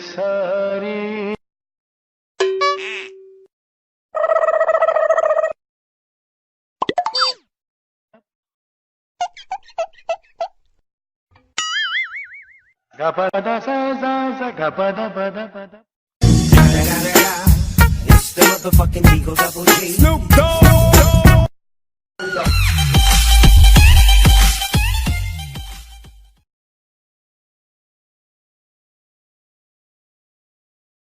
सारी gapada sa sa sa gapada pada pada. It's the motherfucking Eagle Double G. Snoop Dogg.